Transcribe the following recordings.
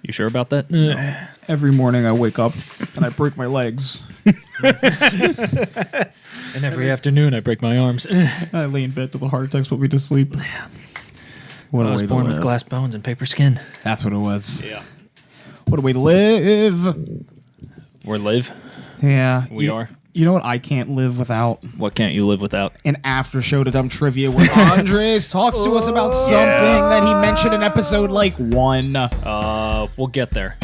You sure about that? Every morning I wake up and I break my legs. And every afternoon I break my arms. I lay in bed till the heart attacks put me to sleep. What I a was way born to with live. glass bones and paper skin. That's what it was. Yeah. What a way to live. We're live. Yeah. We are. You know what I can't live without? What can't you live without? An after show to Dumb Trivia where Andres talks to us about something that he mentioned in episode like 1. We'll get there.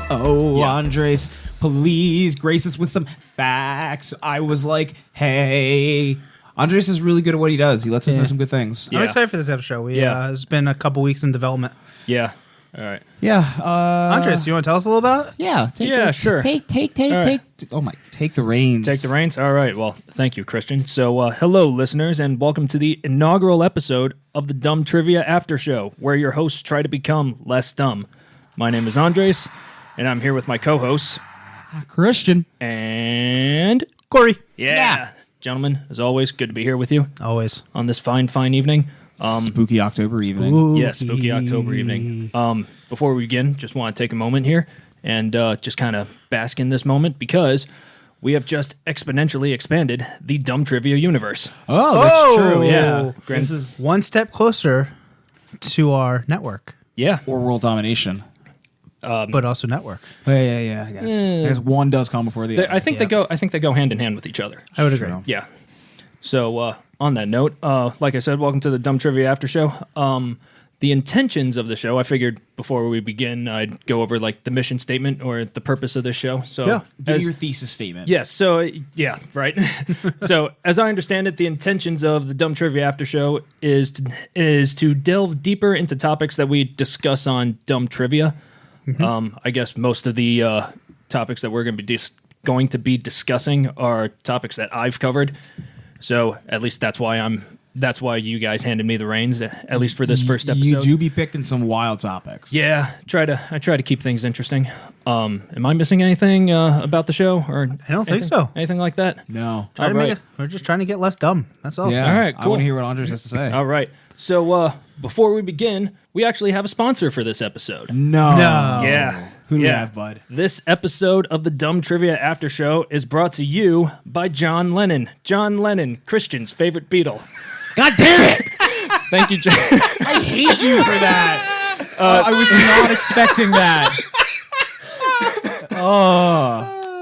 Oh, Yeah. Andres, please grace us with some facts. I was like, hey. Andres is really good at what he does. He lets us know some good things. Yeah. I'm excited for this episode. It's been a couple weeks in development. Yeah. All right. Yeah. Andres, you want to tell us a little about it? Yeah. Sure. Take the reins. Take the reins? All right. Well, thank you, Christian. So, hello, listeners, and welcome to the inaugural episode of the Dumb Trivia After Show, where your hosts try to become less dumb. My name is Andres, and I'm here with my co-hosts. Christian. And... Corey. Yeah. Gentlemen, as always, good to be here with you Always. on this fine evening. Spooky October evening. Yes, spooky October evening. Before we begin, just want to take a moment here and just kind of bask in this moment because we have just exponentially expanded the Dumb Trivia universe. Oh, that's true. Yeah. This is One step closer to our network, Yeah. or world domination. but also network. Yeah. I guess one does come before the other. I think they go hand in hand with each other. I would agree. True. Yeah. So on that note, like I said, welcome to the Dumb Trivia After Show. The intentions of the show, I figured before we begin, I'd go over like the mission statement or the purpose of this show. So Yeah. Give me as- your thesis statement. Yes. So, yeah, right. So, as I understand it, the intentions of the Dumb Trivia After Show is to delve deeper into topics that we discuss on Dumb Trivia. I guess most of the topics that we're going to be discussing are topics that I've covered. So, at least that's why you guys handed me the reins, at least for this first episode. You do be picking some wild topics. Yeah, I try to keep things interesting. Am I missing anything about the show or I don't think so. anything like that? No. Try to All make right. it, we're just trying to get less dumb. That's all. Yeah. All right, I cool. want to hear what Andres has to say. All right. So before we begin, we actually have a sponsor for this episode. No. Yeah. Who do we Yeah. have, bud? This episode of the Dumb Trivia After Show is brought to you by John Lennon. John Lennon, Christian's favorite Beatle. God damn it! Thank you, John. I hate you for that. I was not expecting that.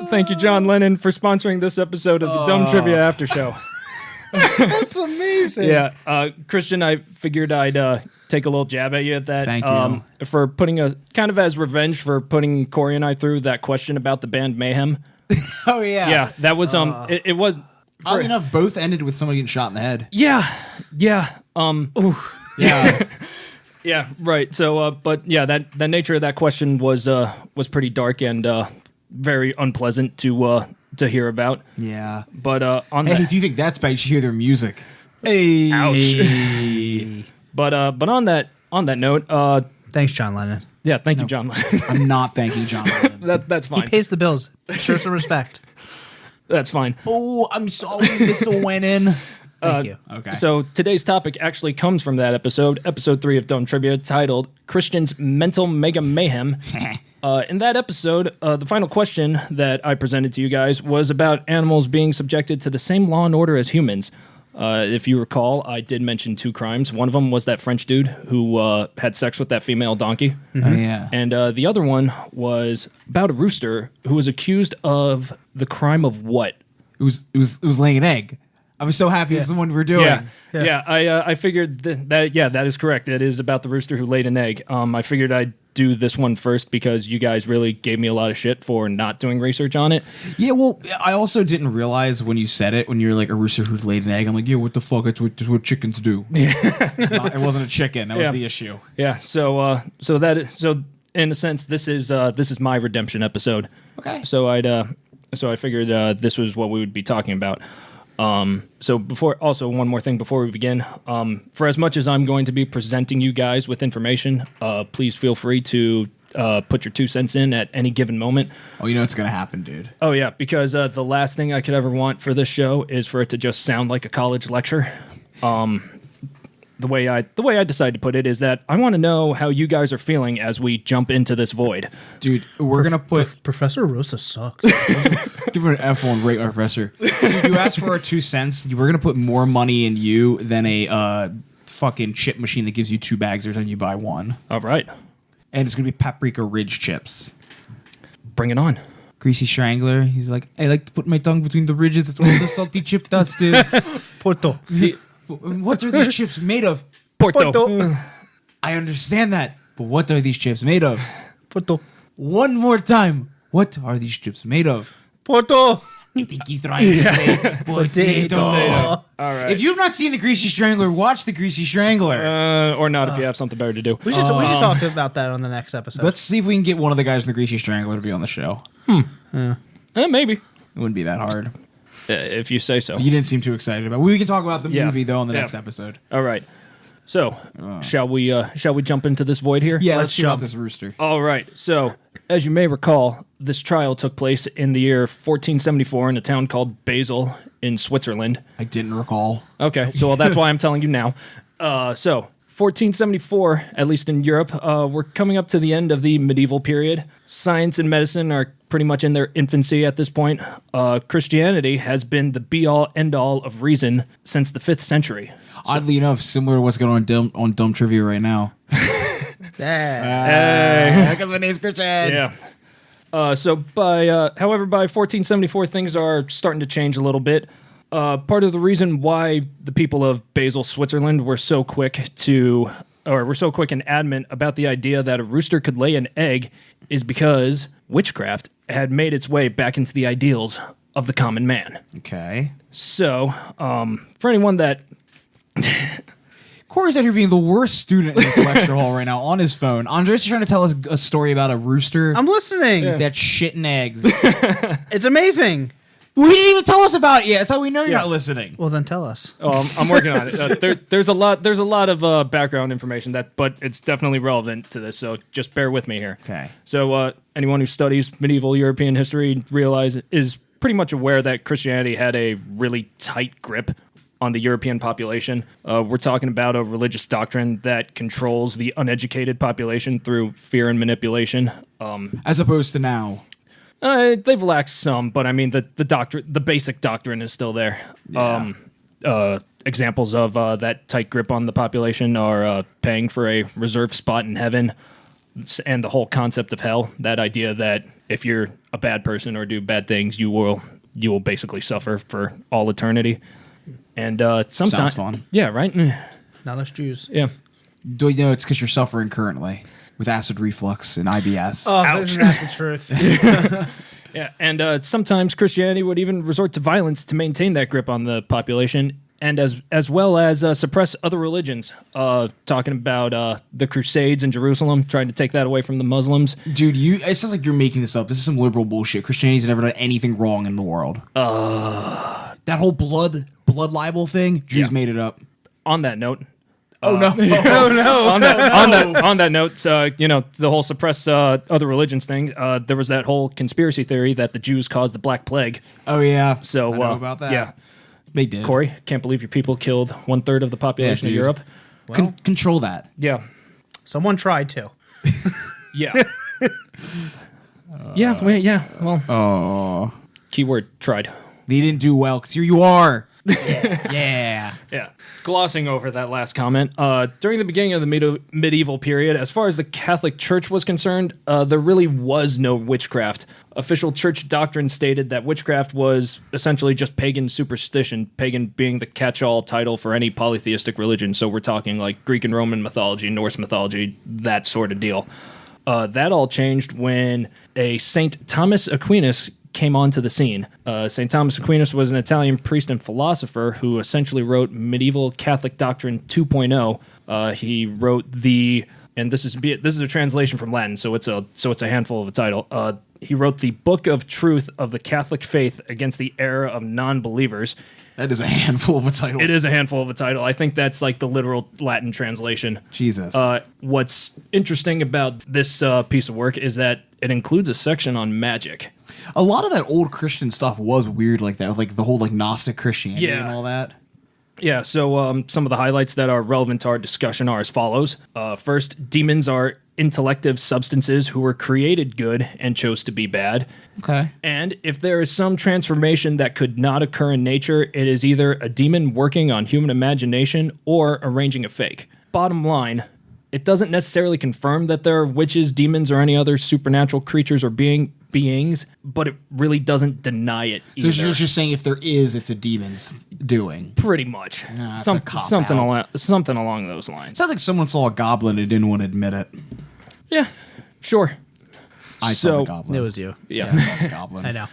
Thank you, John Lennon, for sponsoring this episode of the Dumb Trivia After Show. That's amazing. Yeah, Christian, I figured I'd take a little jab at you at that. Thank you. For putting kind of as revenge for putting Corey and I through that question about the band Mayhem. Oh, yeah. Yeah, that was it was. Oddly enough, both ended with somebody getting shot in the head. Yeah. Yeah. Yeah, right. So, but yeah, that nature of that question was pretty dark and very unpleasant to hear about. Yeah. But on Hey, that, if you think that's bad, you should hear their music. Hey. ouch. But on that note, Thanks, John Lennon. yeah, thank you, John. I'm not thanking John Lennon. That's He fine. pays the bills. Show some respect. That's fine. Oh, I'm sorry, Mr. Wennon. Thank you. Okay. So today's topic actually comes from that episode 3 of Dumb Trivia, titled "Christian's Mental Mega Mayhem." In that episode, the final question that I presented to you guys was about animals being subjected to the same law and order as humans. If you recall, I did mention 2 crimes. One of them was that French dude who had sex with that female donkey. Oh, yeah. And the other one was about a rooster who was accused of the crime of what? It was laying an egg. I was so happy this is the one we're doing. Yeah. I figured that is correct. It is about the rooster who laid an egg. I figured I'd do this one first because you guys really gave me a lot of shit for not doing research on it. Yeah, well, I also didn't realize when you said it, when you're like a rooster who's laid an egg, I'm like, yeah, what the fuck? That's what chickens do. It wasn't a chicken. That was Yeah. the issue. Yeah. So in a sense, this is my redemption episode. Okay. So I figured this was what we would be talking about. So one more thing before we begin, for as much as I'm going to be presenting you guys with information, please feel free to put your 2 cents in at any given moment. Oh, you know what's gonna happen, dude. Oh yeah, because the last thing I could ever want for this show is for it to just sound like a college lecture. The way I decided to put it is that I want to know how you guys are feeling as we jump into this void. Dude, we're gonna put Professor Rosa sucks. give her an F1 rate our professor. Dude, you asked for our 2 cents. We're gonna put more money in you than a fucking chip machine that gives you 2 bags every time you buy one. All right, And it's gonna be paprika ridge chips. bring it on. Greasy Strangler. He's like, I like to put my tongue between the ridges. That's where the salty chip dust is. Porto. What are these chips made of? Porto. I understand that, but what are these chips made of? Porto. One more time. What are these chips made of? Porto. I think he's trying to say potato. All right. If you've not seen The Greasy Strangler, watch The Greasy Strangler. Or not if you have something better to do. We should talk about that on the next episode. Let's see if we can get one of the guys in The Greasy Strangler to be on the show. Maybe. It wouldn't be that hard. If you say so. You didn't seem too excited about it. We can talk about the Yeah. movie, though, on the Yeah. next episode. All right. So, shall we jump into this void here? Yeah, Let's let's see about jump. this rooster. All right. So, as you may recall, this trial took place in the year 1474 in a town called Basel in Switzerland. I didn't recall. Okay, so that's why I'm telling you now. So, 1474, at least in Europe, we're coming up to the end of the medieval period. Science and medicine are pretty much in their infancy at this point. Christianity has been the be-all, end-all of reason since the 5th century. Oddly enough, similar to what's going on Dumb Trivia right now. Yeah. Because my name's Christian. Yeah. However, by 1474, things are starting to change a little bit. Part of the reason why the people of Basel, Switzerland, were so quick and adamant about the idea that a rooster could lay an egg is because witchcraft had made its way back into the ideals of the common man. Okay. So, for anyone that Corey's out here being the worst student in this lecture hall right now on his phone. Andres is trying to tell us a story about a rooster I'm listening. that's shitting eggs. It's amazing. We didn't even tell us about it yet. That's how we know you're not listening. Well, then tell us. I'm working on it. There's a lot of background information but it's definitely relevant to this. So just bear with me here. Okay. So anyone who studies medieval European history is pretty much aware that Christianity had a really tight grip on the European population. We're talking about a religious doctrine that controls the uneducated population through fear and manipulation. As opposed to now. They've lacked some, but I mean the basic doctrine is still there. Yeah. Examples of that tight grip on the population are paying for a reserved spot in heaven, and the whole concept of hell. That idea that if you're a bad person or do bad things, you will basically suffer for all eternity. And sometimes, Sounds fun. yeah, right, Not us Jews. yeah. Do you know it's because you're suffering currently with acid reflux and IBS? Oh, isn't that the truth? Yeah, and sometimes Christianity would even resort to violence to maintain that grip on the population, and as well as suppress other religions. Talking about the Crusades in Jerusalem, trying to take that away from the Muslims. Dude, it sounds like you're making this up. This is some liberal bullshit. Christianity's never done anything wrong in the world. That whole blood libel thing, Jews made it up. On that note, Oh no! on that note, the whole suppress other religions thing. There was that whole conspiracy theory that the Jews caused the Black Plague. Oh yeah. So I know about that. Yeah, They did. Corey, can't believe your people killed 1/3 of the population of dude. Europe. Control that. Yeah, Someone tried to. yeah, yeah. Well, Oh. keyword tried. They didn't do well because here you are. Yeah. Yeah. Glossing over that last comment, during the beginning of the medieval period, as far as the Catholic Church was concerned, there really was no witchcraft. Official church doctrine stated that witchcraft was essentially just pagan superstition, pagan being the catch-all title for any polytheistic religion. So we're talking like Greek and Roman mythology, Norse mythology, that sort of deal. That all changed when a Saint Thomas Aquinas came onto the scene. St. Thomas Aquinas was an Italian priest and philosopher who essentially wrote Medieval Catholic Doctrine 2.0. He wrote and this is a translation from Latin, so it's a handful of a title. He wrote the Book of Truth of the Catholic Faith against the error of non-believers. That is a handful of a title. It is a handful of a title. I think that's like the literal Latin translation. Jesus. What's interesting about this piece of work is that it includes a section on magic. A lot of that old Christian stuff was weird like that, with like the whole like Gnostic Christianity and all that. Yeah, so some of the highlights that are relevant to our discussion are as follows. First, demons are intellective substances who were created good and chose to be bad. Okay. And if there is some transformation that could not occur in nature, it is either a demon working on human imagination or arranging a fake. Bottom line, it doesn't necessarily confirm that there are witches, demons, or any other supernatural creatures or beings, but it really doesn't deny it either. So you're just saying if there is, it's a demon's doing. Pretty much. Nah, it's a cop-out. Something along those lines. Sounds like someone saw a goblin and didn't want to admit it. Yeah, sure. I saw the goblin. It was you. Yeah. I saw the goblin. I know.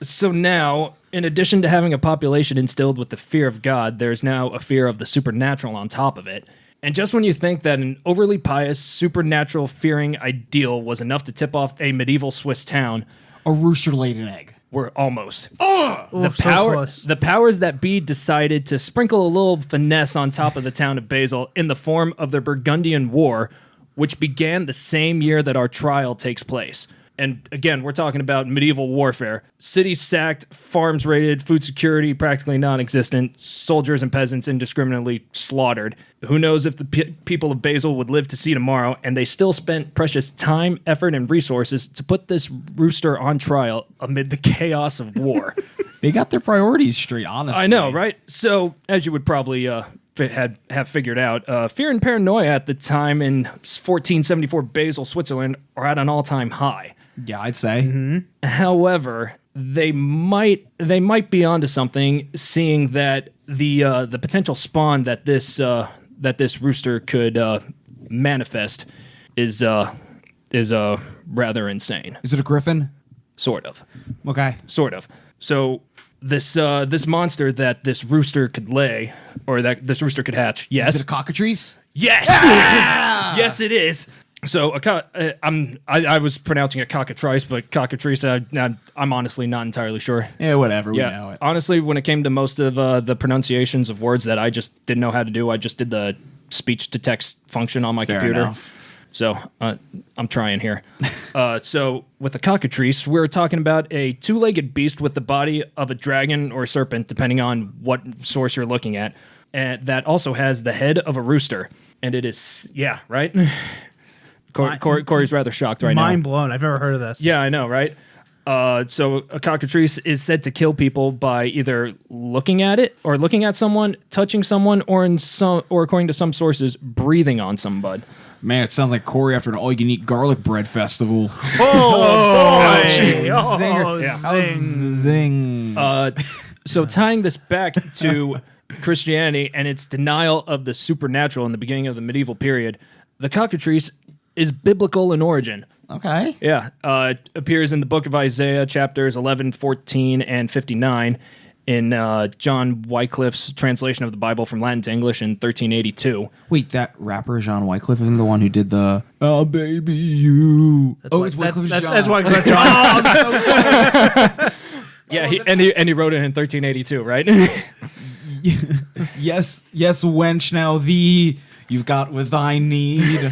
So now, in addition to having a population instilled with the fear of God, there's now a fear of the supernatural on top of it. And just when you think that an overly pious, supernatural fearing ideal was enough to tip off a medieval Swiss town, A rooster laid an egg. we're almost. Oh, so close. The powers that be decided to sprinkle a little finesse on top of the town of Basel in the form of the Burgundian War, which began the same year that our trial takes place. And again, we're talking about medieval warfare. Cities sacked, farms raided, food security practically non-existent, soldiers and peasants indiscriminately slaughtered. Who knows if the people of Basel would live to see tomorrow, and they still spent precious time, effort, and resources to put this rooster on trial amid the chaos of war. They got their priorities straight, honestly. I know, right? So, as you would probably have figured out, fear and paranoia at the time in 1474 Basel, Switzerland, are at an all-time high. Yeah, I'd say. However, they might be onto something, seeing that the potential spawn that this rooster could manifest is rather insane. Is it a griffin? Sort of. Okay. Sort of. So this monster that this rooster could lay, or that this rooster could hatch. Yes. Is it a cockatrice? Yes. Yes, it is. So I was pronouncing it cockatrice, but cockatrice, I'm honestly not entirely sure. Yeah, whatever. We know it. Honestly, when it came to most of the pronunciations of words that I just didn't know how to do, I just did the speech to text function on my Fair computer. enough. So I'm trying here. So with the cockatrice, we're talking about a two-legged beast with the body of a dragon or serpent, depending on what source you're looking at, and that also has the head of a rooster. And it is, yeah, right? Corey's rather shocked right now. Mind blown. I've never heard of this. Yeah, I know, right? So a cockatrice is said to kill people by either looking at it, or looking at someone, touching someone, or according to some sources, breathing on somebody. Man, it sounds like Corey after an all-you-can-eat garlic bread festival. Oh, boy. Zinger. Yeah. Zing. So tying this back to Christianity and its denial of the supernatural in the beginning of the medieval period, the cockatrice is biblical in origin. Okay. Yeah. It appears in the book of Isaiah, chapters 11, 14, and 59, in John Wycliffe's translation of the Bible from Latin to English in 1382. Wait, that rapper John Wycliffe isn't the one who did the "Oh baby you"? It's Wycliffe John. That's Wycliffe John. Yeah, he wrote it in 1382, right? Yes, wench. Now you've got what I need,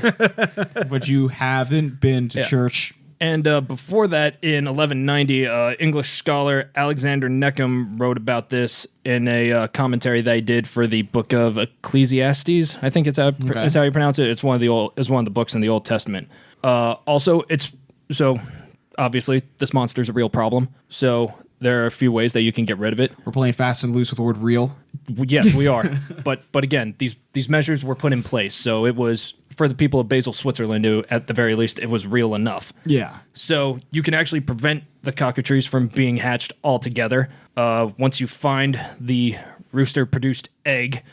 but you haven't been to church. And before that, in 1190, English scholar Alexander Neckham wrote about this in a commentary that he did for the Book of Ecclesiastes. I think it's how you pronounce it. It's one of the books in the Old Testament. Also, obviously this monster's a real problem. So there are a few ways that you can get rid of it. We're playing fast and loose with the word "real." Yes, we are. but again, these measures were put in place, so it was for the people of Basel, Switzerland. At the very least, it was real enough. Yeah. So you can actually prevent the cockatrice from being hatched altogether. Once you find the rooster-produced egg,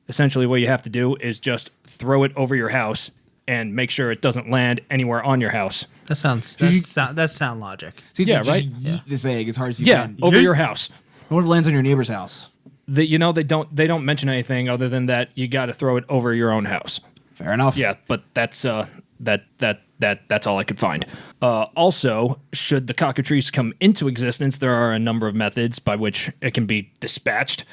essentially what you have to do is just throw it over your house and make sure it doesn't land anywhere on your house. That's sound logic. So Yeah, right? Yeet this egg as hard as you Yeah, can. over your house. What if it lands on your neighbor's house? They don't mention anything other than that you got to throw it over your own house. Fair enough. Yeah, but that's That's all I could find. Also, should the cockatrice come into existence, there are a number of methods by which it can be dispatched.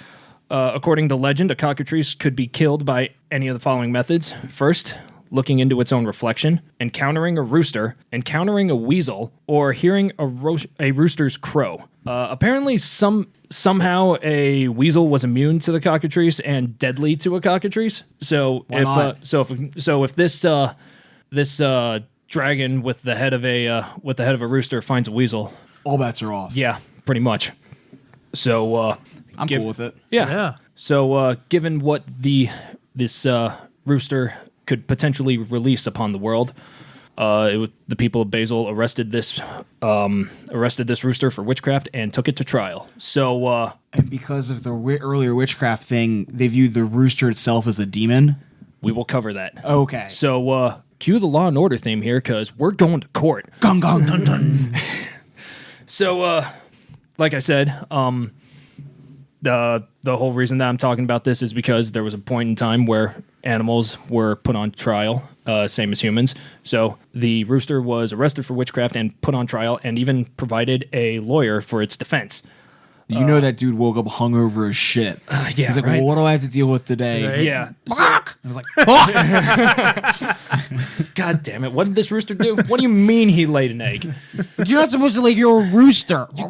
According to legend, a cockatrice could be killed by any of the following methods. First, looking into its own reflection, encountering a rooster, encountering a weasel, or hearing a rooster's crow. Apparently, somehow a weasel was immune to the cockatrice and deadly to a cockatrice. So if this dragon with the head of a rooster finds a weasel, all bets are off. yeah, pretty much. So I'm cool with it. Yeah. So given what this rooster could potentially release upon the world, the people of Basel arrested this rooster for witchcraft and took it to trial. So And because of the earlier witchcraft thing, they viewed the rooster itself as a demon. we will cover that. Okay. So cue the Law and Order theme here, because we're going to court. Gong gong dun dun. So like I said, the whole reason that I'm talking about this is because there was a point in time where animals were put on trial, same as humans. So the rooster was arrested for witchcraft and put on trial, and even provided a lawyer for its defense. You know that dude woke up hungover as shit. Yeah, He's like, right? well, what do I have to deal with today? Right. Yeah. Fuck! I was like, fuck! God damn it! What did this rooster do? What do you mean he laid an egg? You're not supposed to leave your rooster. You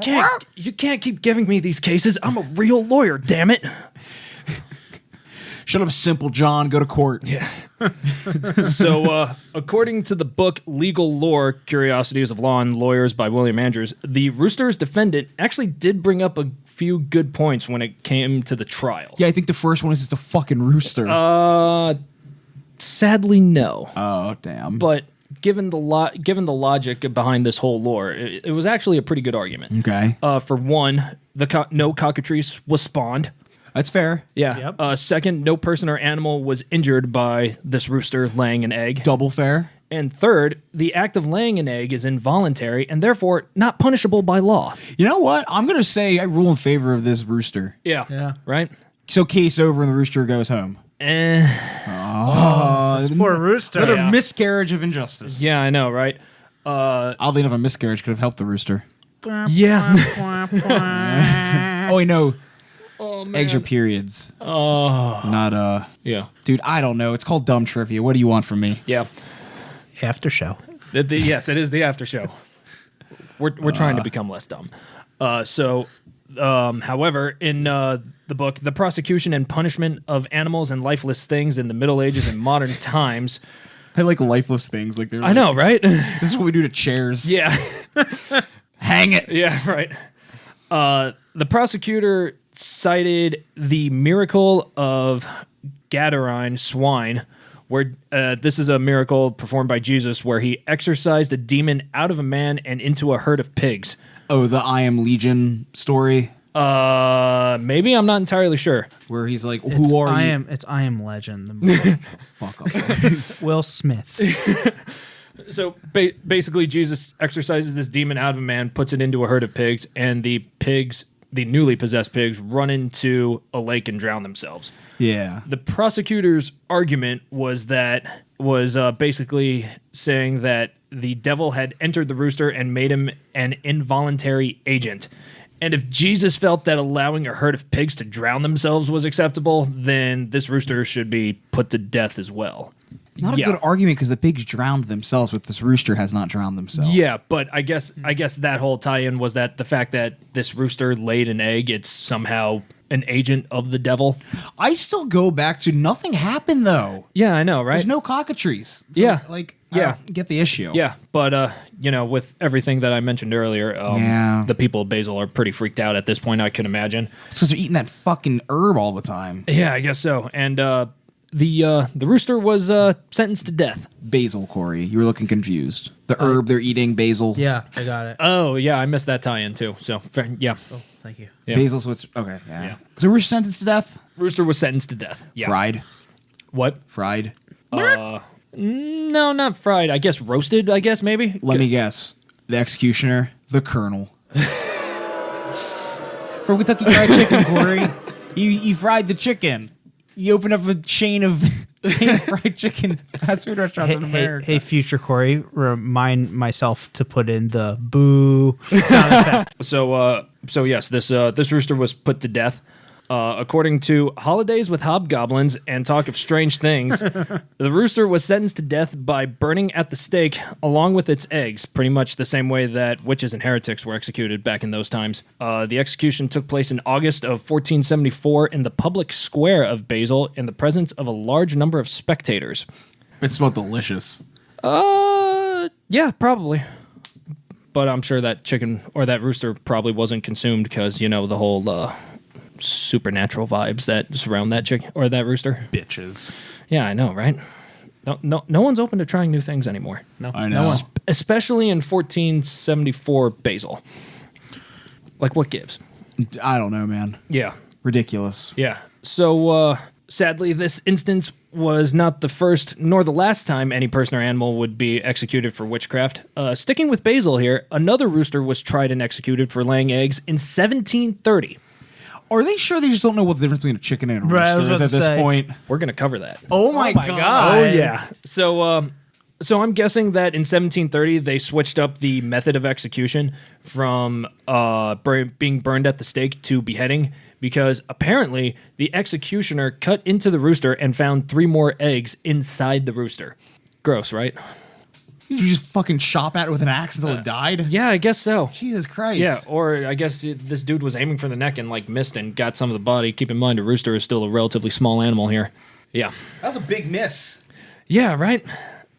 can't keep giving me these cases. I'm a real lawyer. Damn it! Shut up, Simple John. Go to court. Yeah. So, according to the book Legal Lore, Curiosities of Law and Lawyers by William Andrews, the rooster's defendant actually did bring up a few good points when it came to the trial. Yeah, I think the first one is just a fucking rooster. Sadly, no. Oh, damn. But given the logic behind this whole lore, it was actually a pretty good argument. Okay. For one, no cockatrice was spawned. That's fair. Yeah. Yep. Second, no person or animal was injured by this rooster laying an egg. Double fair. And third, the act of laying an egg is involuntary and therefore not punishable by law. You know what? I'm going to say I rule in favor of this rooster. Yeah. Yeah. Right? So case over and the rooster goes home. Poor rooster. Another Yeah. miscarriage of injustice. Yeah, I know, right? Oddly enough, a miscarriage could have helped the rooster. Yeah. Oh, wait, no. Oh, man. Eggs are periods. Oh. Not, Yeah. Dude, I don't know. It's called dumb trivia. What do you want from me? Yeah. After show. Yes, it is the after show. We're trying to become less dumb. However, in the book, The Prosecution and Punishment of Animals and Lifeless Things in the Middle Ages and Modern Times. I like lifeless things. Like they're. I know, right? This is what we do to chairs. Yeah. Hang it. Yeah, right. The prosecutor cited the miracle of Gadarene swine, where this is a miracle performed by Jesus where he exorcised a demon out of a man and into a herd of pigs. Oh, the I Am Legion story Maybe, I'm not entirely sure. where he's like, "Who are you?" It's I Am Legend. The movie. Fuck up. Will Smith. So basically, Jesus exorcises this demon out of a man, puts it into a herd of pigs, and the newly possessed pigs, run into a lake and drown themselves. Yeah. The prosecutor's argument was basically saying that the devil had entered the rooster and made him an involuntary agent. And if Jesus felt that allowing a herd of pigs to drown themselves was acceptable, then this rooster should be put to death as well. Not a good argument because the pigs drowned themselves, but this rooster has not drowned themselves. Yeah, but I guess that whole tie-in was that the fact that this rooster laid an egg, it's somehow an agent of the devil. I still go back to nothing happened though. Yeah, I know, right? There's no cockatrice. So, Yeah. I Yeah. don't get the issue. Yeah, but with everything that I mentioned earlier, the people of Basel are pretty freaked out at this point, I can imagine. It's because they're eating that fucking herb all the time. Yeah, I guess so. And the rooster was sentenced to death. Basil, Corey. You were looking confused. The herb they're eating, basil. Yeah, I got it. Oh, yeah, I missed that tie-in too. So, yeah. Oh, thank you. Yeah. Basil's what's okay. Yeah. Yeah. So rooster sentenced to death. Rooster was sentenced to death. Yeah. Fried. What? Fried. No, not fried. I guess roasted, maybe? Let me guess. The executioner, the colonel. From Kentucky Fried Chicken, Corey. You fried the chicken. You open up a chain of fried chicken fast food restaurants in America. Hey, future Corey, remind myself to put in the boo sound effect. So yes, this rooster was put to death. According to Holidays with Hobgoblins and Talk of Strange Things, the rooster was sentenced to death by burning at the stake along with its eggs, pretty much the same way that witches and heretics were executed back in those times. The execution took place in August of 1474 in the public square of Basel in the presence of a large number of spectators. It smelled delicious. Yeah, probably. But I'm sure that chicken or that rooster probably wasn't consumed because, the whole supernatural vibes that surround that chicken or that rooster. Bitches. Yeah, I know, right? No one's open to trying new things anymore. No, I know. no one. Especially in 1474 Basel. Like, what gives? I don't know, man. Yeah. Ridiculous. Yeah. So, sadly, this instance was not the first nor the last time any person or animal would be executed for witchcraft. Sticking with Basel here, another rooster was tried and executed for laying eggs in 1730. Are they sure they just don't know what the difference between a chicken and a Right, I was rooster is about at to this say. point? We're going to cover that. Oh my god. God. Oh, yeah. So I'm guessing that in 1730 they switched up the method of execution from being burned at the stake to beheading because apparently the executioner cut into the rooster and found 3 more eggs inside the rooster. Gross, right? Did you just fucking chop at it with an axe until it died? Yeah, I guess so. Jesus Christ. Yeah, or I guess this dude was aiming for the neck and missed and got some of the body. Keep in mind, a rooster is still a relatively small animal here. Yeah. That was a big miss. Yeah, right?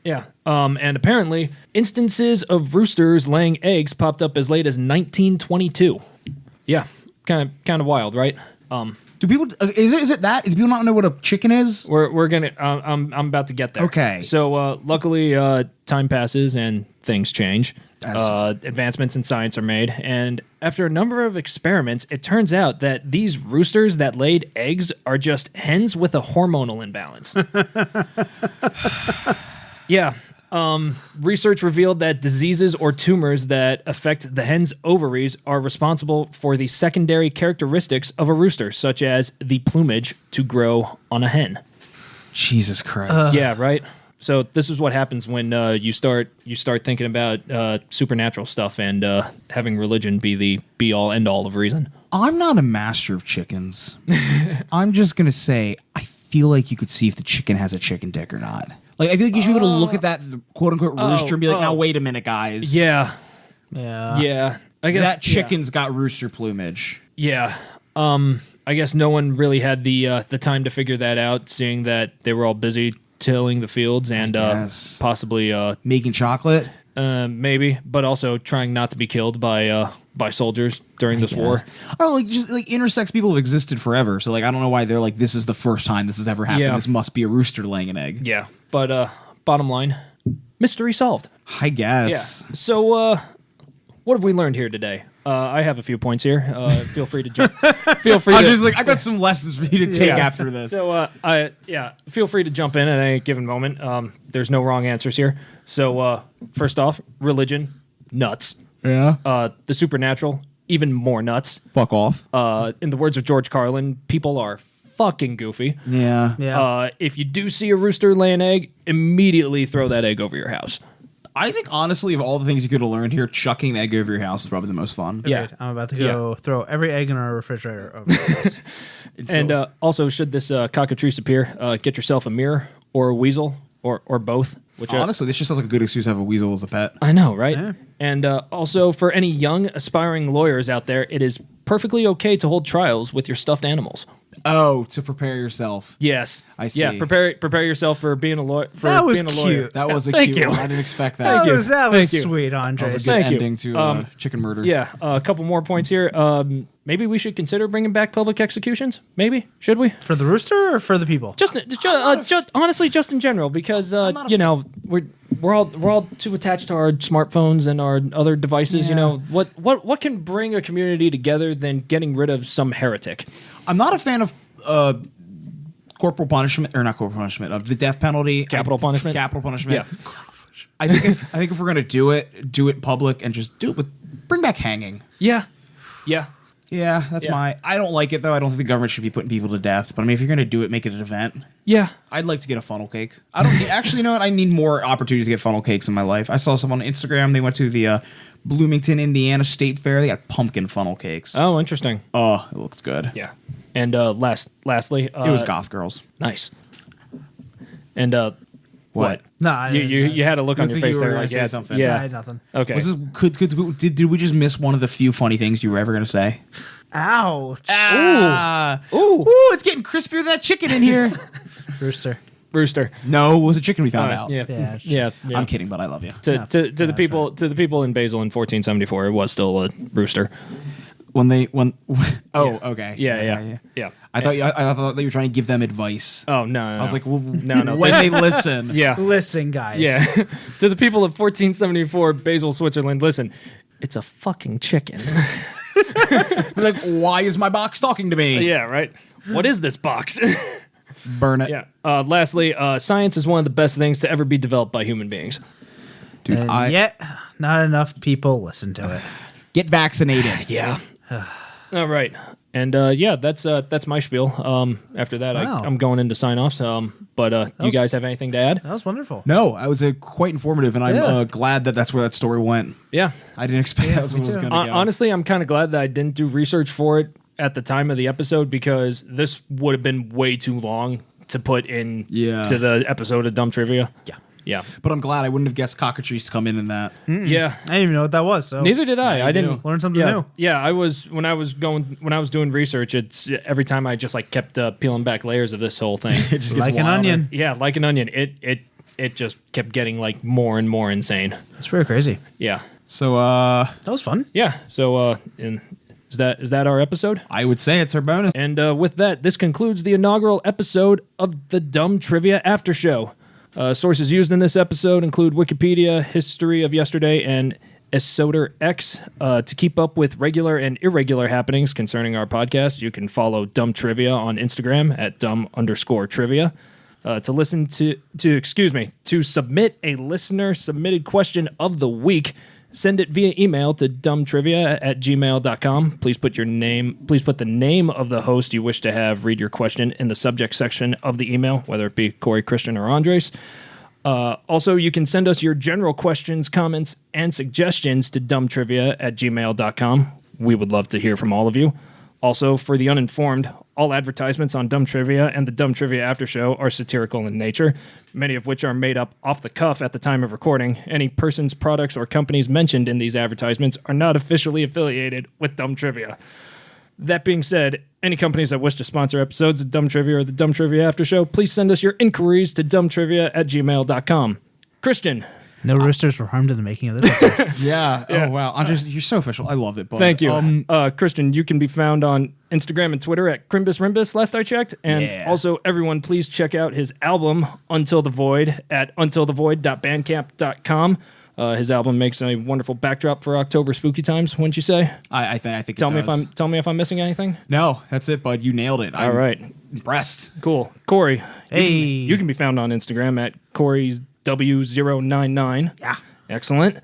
Yeah. And apparently, instances of roosters laying eggs popped up as late as 1922. Yeah, kind of wild, right? Do people is it that? Do people not know what a chicken is? We're gonna. I'm about to get there. Okay. So luckily, time passes and things change. Yes. Advancements in science are made, and after a number of experiments, it turns out that these roosters that laid eggs are just hens with a hormonal imbalance. Yeah. Research revealed that diseases or tumors that affect the hen's ovaries are responsible for the secondary characteristics of a rooster, such as the plumage to grow on a hen. Jesus Christ. Yeah, right. So this is what happens when you start thinking about supernatural stuff and having religion be the be all end all of reason. I'm not a master of chickens. I'm just gonna say I feel like you could see if the chicken has a chicken dick or not. Like, I feel like you should be able to look at that quote unquote rooster and be like, now wait a minute, guys. Yeah. Yeah. Yeah. I guess That chicken's got rooster plumage. Yeah. I guess no one really had the time to figure that out, seeing that they were all busy tilling the fields and guess. possibly Making chocolate? maybe, but also trying not to be killed by soldiers during this war. Oh, like just like intersex people have existed forever. So like I don't know why they're like this is the first time this has ever happened. Yeah. This must be a rooster laying an egg. Yeah. But bottom line, mystery solved. I Yeah. guess. So what have we learned here today? I have a few points here. Feel free to jump. Feel free. I'm to, just like I've got some lessons for you to take Yeah. after this. So, feel free to jump in at any given moment. There's no wrong answers here. So, first off, religion, nuts. Yeah. The supernatural, even more nuts. Fuck off. In the words of George Carlin, people are fucking goofy. Yeah. Yeah. If you do see a rooster lay an egg, immediately throw that egg over your house. I think honestly, of all the things you could have learned here, chucking an egg over your house is probably the most fun. Yeah. Agreed. I'm about to go throw every egg in our refrigerator over this house. And also, should this cockatrice appear, get yourself a mirror or a weasel or both. Which Honestly, this just sounds like a good excuse to have a weasel as a pet. I know, right? Yeah. And also, for any young, aspiring lawyers out there, it is perfectly okay to hold trials with your stuffed animals. Oh, to prepare yourself. Yes, I see. Yeah, prepare yourself for being a lawyer. That was being a lawyer. cute. That was a Thank cute you. one. I didn't expect that. That you. was Thank you. sweet, Andre. That was a good Thank you. ending to chicken murder. Yeah, a couple more points here. Maybe we should consider bringing back public executions. Maybe should we? For the rooster or for the people? Just honestly, just in general, because not a we're all too attached to our smartphones and our other devices. Yeah. You know what can bring a community together than getting rid of some heretic? I'm not a fan of corporal punishment, or not corporal punishment, of the death penalty. Capital punishment? Capital punishment. Yeah. I think if we're gonna do it public and just do it with bring back hanging. Yeah. Yeah, that's I don't like it, though. I don't think the government should be putting people to death. But I mean, if you're going to do it, make it an event. Yeah. I'd like to get a funnel cake. I don't actually, you know what? I need more opportunities to get funnel cakes in my life. I saw someone on Instagram. They went to the Bloomington, Indiana State Fair. They got pumpkin funnel cakes. Oh, interesting. Oh, it looks good. Yeah. And lastly, it was goth girls. Nice. And what? No, you had a look on your face there, like something. Yeah, I had nothing. Okay. Was this, did we just miss one of the few funny things you were ever going to say? Ouch. Ooh, it's getting crispier than that chicken in here. Rooster. No, it was a chicken we found out. Yeah. I'm kidding, but I love you. To the people in Basel in 1474, it was still a rooster. Okay. Yeah. I thought you were trying to give them advice. Oh no. I was like, well, no. When they listen. Yeah. Listen, guys. Yeah. To the people of 1474 Basel, Switzerland, listen. It's a fucking chicken. Like, why is my box talking to me? Yeah, right. What is this box? Burn it. Yeah. Lastly, science is one of the best things to ever be developed by human beings. Dude, And yet, not enough people listen to it. Get vaccinated. Yeah. All right. And that's my spiel. After that, Wow. I'm going into sign-offs. But you guys have anything to add? That was wonderful. No, I was quite informative, and I'm glad that that's where that story went. Yeah. I didn't expect that was going to go. Honestly, I'm kind of glad that I didn't do research for it at the time of the episode, because this would have been way too long to put in to the episode of Dumb Trivia. Yeah. But I'm glad I wouldn't have guessed cockatrice to come in that. Yeah. I didn't even know what that was. So Neither did I. I didn't learn something new. Yeah, I was when I was doing research. It's every time I just like kept peeling back layers of this whole thing. It just gets Like an wilder. onion. Yeah, like an onion. It just kept getting like more and more insane. That's pretty crazy. Yeah. So That was fun. Yeah. So is that our episode? I would say it's our bonus. And with that, this concludes the inaugural episode of the Dumb Trivia After Show. Sources used in this episode include Wikipedia, History of Yesterday, and Esoter X. To keep up with regular and irregular happenings concerning our podcast, you can follow Dumb Trivia on Instagram at dumb_trivia. To submit a listener submitted question of the week, send it via email to dumbtrivia@gmail.com. Please put the name of the host you wish to have read your question in the subject section of the email, whether it be Corey, Christian, or Andres. Also, you can send us your general questions, comments, and suggestions to dumbtrivia@gmail.com. We would love to hear from all of you. Also, for the uninformed, all advertisements on Dumb Trivia and the Dumb Trivia After Show are satirical in nature, many of which are made up off the cuff at the time of recording. Any persons, products, or companies mentioned in these advertisements are not officially affiliated with Dumb Trivia. That being said, any companies that wish to sponsor episodes of Dumb Trivia or the Dumb Trivia After Show, please send us your inquiries to dumbtrivia@gmail.com. Christian. No roosters were harmed in the making of this episode. Yeah. Oh, wow. Andres, you're so official. I love it. Bud. Thank you. Christian, you can be found on Instagram and Twitter at CrimbusRimbus, last I checked. And also, everyone, please check out his album, Until the Void, at untilthevoid.bandcamp.com. His album makes a wonderful backdrop for October spooky times, wouldn't you say? I think Tell it me does. tell me if I'm missing anything. No, that's it, bud. You nailed it. All right. Impressed. Cool. Corey. Hey. You can be found on Instagram at CoreyW099. Yeah. Excellent.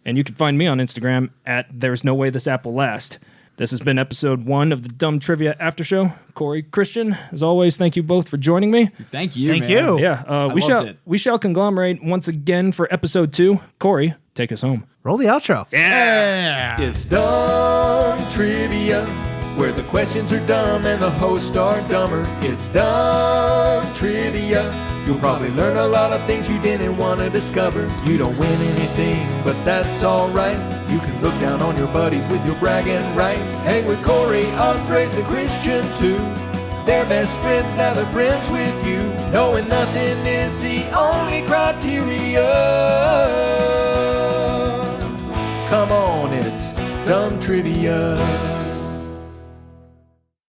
And you can find me on Instagram at There's No Way This App Will Last. This has been episode 1 of the Dumb Trivia After Show. Corey, Christian, as always, thank you both for joining me. Thank you. Thank man. you. Yeah, we shall conglomerate once again for episode 2. Corey, take us home. Roll the outro. Yeah. It's Dumb Trivia, where the questions are dumb and the hosts are dumber. It's Dumb Trivia. You'll probably learn a lot of things you didn't want to discover. You don't win anything, but that's alright. You can look down on your buddies with your bragging rights. Hang with Corey, Andres, and Christian too. They're best friends, now they're friends with you. Knowing nothing is the only criteria. Come on, it's Dumb Trivia.